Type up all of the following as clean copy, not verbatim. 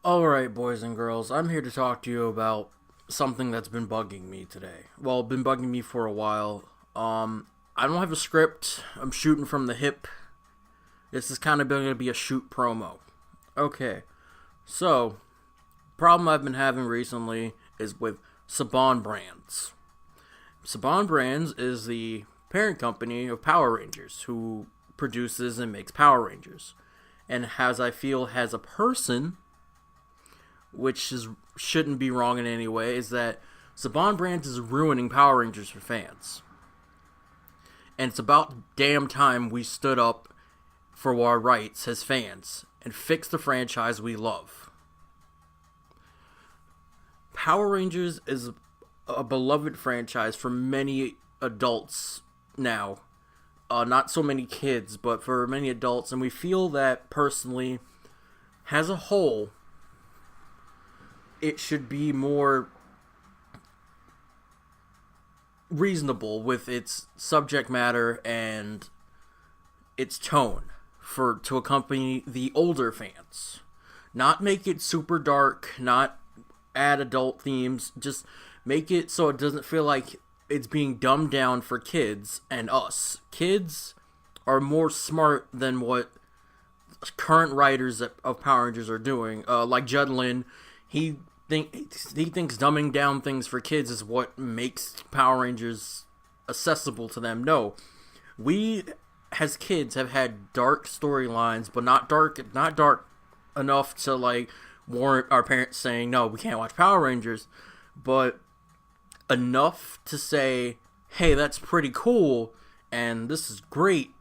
Alright, boys and girls, I'm here to talk to you about something that's been bugging me today. Well, been bugging me for a while. I don't have a script. I'm shooting from the hip. This is kind of going to be a shoot promo. Okay, so, problem I've been having recently is with Saban Brands. Saban Brands is the parent company of Power Rangers, who produces and makes Power Rangers. And as I feel has a person, shouldn't be wrong in any way, is that Saban Brands is ruining Power Rangers for fans. And it's about damn time we stood up for our rights as fans and fixed the franchise we love. Power Rangers is a beloved franchise for many adults now. Not so many kids, but for many adults. And we feel that, personally, as a whole, it should be more reasonable with its subject matter and its tone to accompany the older fans. Not make it super dark, not add adult themes, just make it so it doesn't feel like it's being dumbed down for kids and us. Kids are more smart than what current writers of Power Rangers are doing. Like Judd Lin, he thinks dumbing down things for kids is what makes Power Rangers accessible to them. No, we as kids have had dark storylines, but not dark enough to like warrant our parents saying no, we can't watch Power Rangers, but enough to say, hey, that's pretty cool and this is great,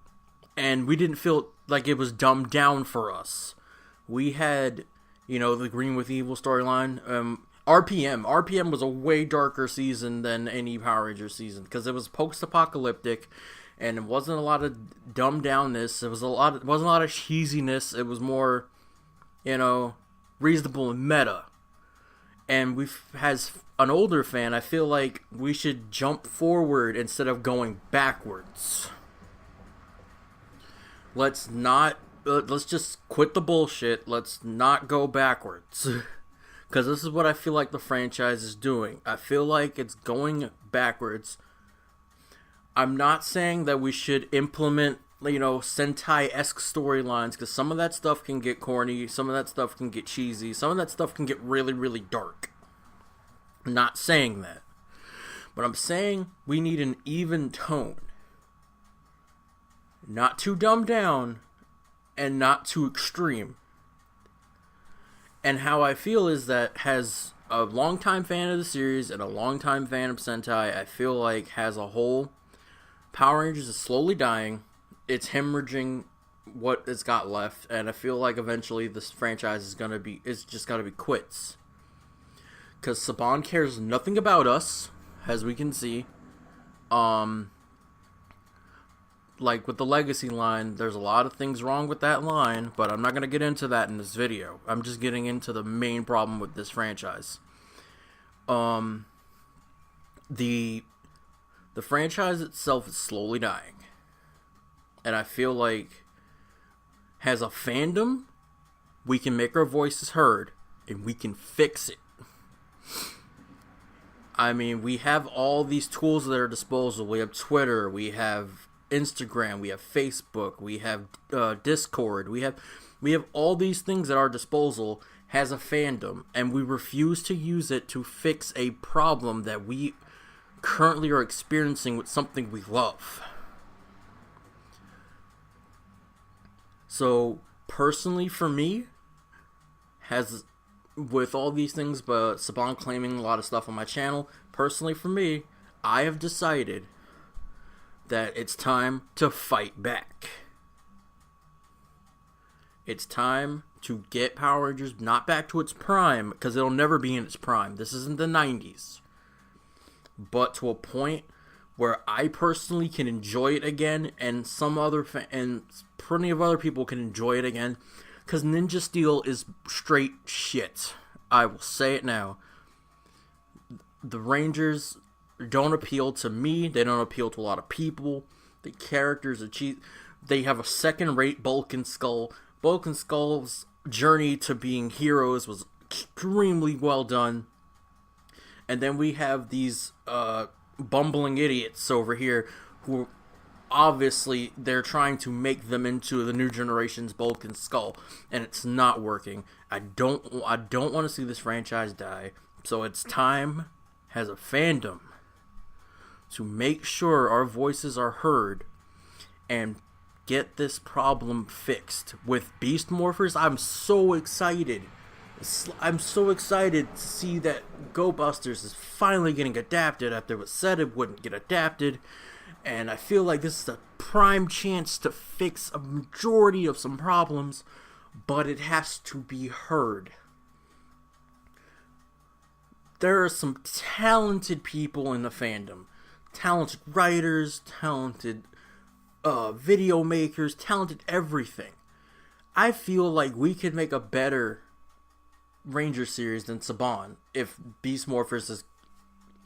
and we didn't feel like it was dumbed down for us. We had, the Green with Evil storyline. RPM was a way darker season than any Power Rangers season because it was post-apocalyptic, and it wasn't a lot of dumbed downness. It wasn't a lot of cheesiness. It was more, reasonable and meta. And as an older fan, I feel like we should jump forward instead of going backwards. Let's just quit the bullshit. Let's not go backwards. Because this is what I feel like the franchise is doing. I feel like it's going backwards. I'm not saying that we should implement, Sentai-esque storylines, because some of that stuff can get corny, some of that stuff can get cheesy, some of that stuff can get really, really dark. I'm not saying that. But I'm saying we need an even tone. Not too dumbed down, and not too extreme. And how I feel is that, as a longtime fan of the series and a longtime fan of Sentai, I feel like as a whole, Power Rangers is slowly dying. It's hemorrhaging what it's got left, and I feel like eventually this franchise is just gonna be quits. Because Saban cares nothing about us, as we can see. Like with the Legacy line, there's a lot of things wrong with that line, but I'm not going to get into that in this video. I'm just getting into the main problem with this franchise. The franchise itself is slowly dying. And I feel like, as a fandom, we can make our voices heard, and we can fix it. I mean, we have all these tools at our disposal. We have Twitter, we have Instagram, we have Facebook, we have Discord, we have all these things at our disposal as a fandom, and we refuse to use it to fix a problem that we currently are experiencing with something we love. So, personally for me, with all these things, but Saban claiming a lot of stuff on my channel, personally for me, I have decided that it's time to fight back. It's time to get Power Rangers not back to its prime, because it'll never be in its prime. This isn't the 90s. But to a point where I personally can enjoy it again, and and plenty of other people can enjoy it again, because Ninja Steel is straight shit. I will say it now. The Rangers don't appeal to me. They don't appeal to a lot of people. The characters are cheap. They have a second-rate Bulk and Skull. Bulk and Skull's journey to being heroes was extremely well done. And then we have these bumbling idiots over here who obviously they're trying to make them into the new generation's Bulk and Skull, and it's not working. I don't want to see this franchise die. So it's time as a fandom to make sure our voices are heard and get this problem fixed. With Beast Morphers, I'm so excited. I'm so excited to see that Go Busters is finally getting adapted after it was said it wouldn't get adapted. And I feel like this is a prime chance to fix a majority of some problems, but it has to be heard. There are some talented people in the fandom. Talented writers, talented video makers, talented everything. I feel like we could make a better Ranger series than Saban if Beast Morphers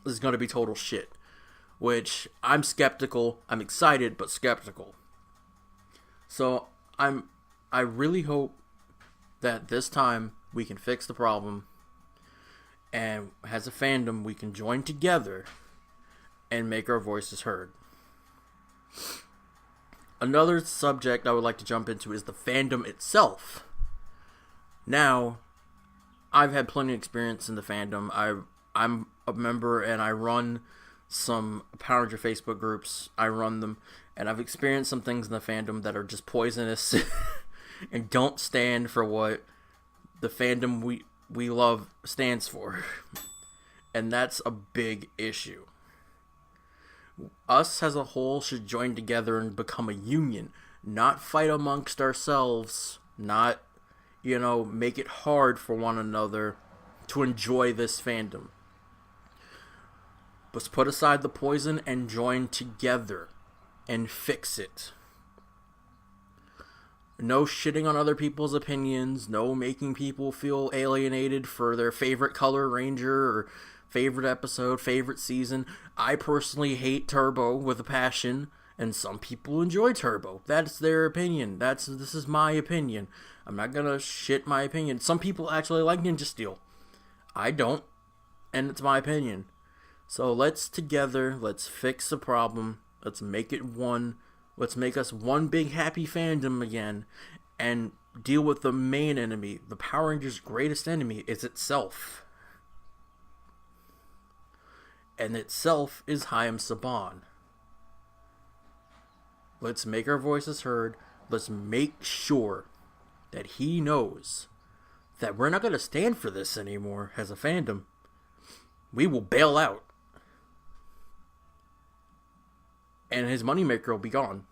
is going to be total shit. Which I'm skeptical. I'm excited, but skeptical. So I really hope that this time we can fix the problem, and as a fandom we can join together and make our voices heard. Another subject I would like to jump into is the fandom itself. Now, I've had plenty of experience in the fandom. I'm a member and I run some Power Ranger Facebook groups. I run them, and I've experienced some things in the fandom that are just poisonous and don't stand for what the fandom we love stands for. And that's a big issue. Us as a whole should join together and become a union, not fight amongst ourselves, not, make it hard for one another to enjoy this fandom. Let's put aside the poison and join together and fix it. No shitting on other people's opinions, no making people feel alienated for their favorite color Ranger or favorite episode, favorite season. I personally hate Turbo with a passion, and some people enjoy Turbo. That's their opinion. This is my opinion. I'm not gonna shit my opinion. Some people actually like Ninja Steel. I don't, and it's my opinion. So let's fix the problem. Let's make it one. Let's make us one big happy fandom again and deal with the main enemy. The Power Rangers' greatest enemy is itself. And itself is Hayam Saban. Let's make our voices heard. Let's make sure that he knows that we're not going to stand for this anymore as a fandom. We will bail out. And his moneymaker will be gone.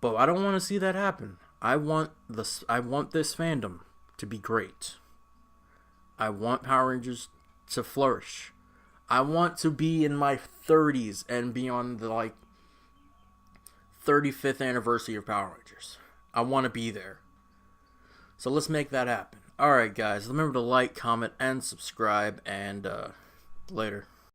But I don't want to see that happen. I want this fandom to be great. I want Power Rangers to flourish. I want to be in my 30s and be on the 35th anniversary of Power Rangers. I want to be there. So let's make that happen. Alright guys, remember to like, comment, and subscribe, and later.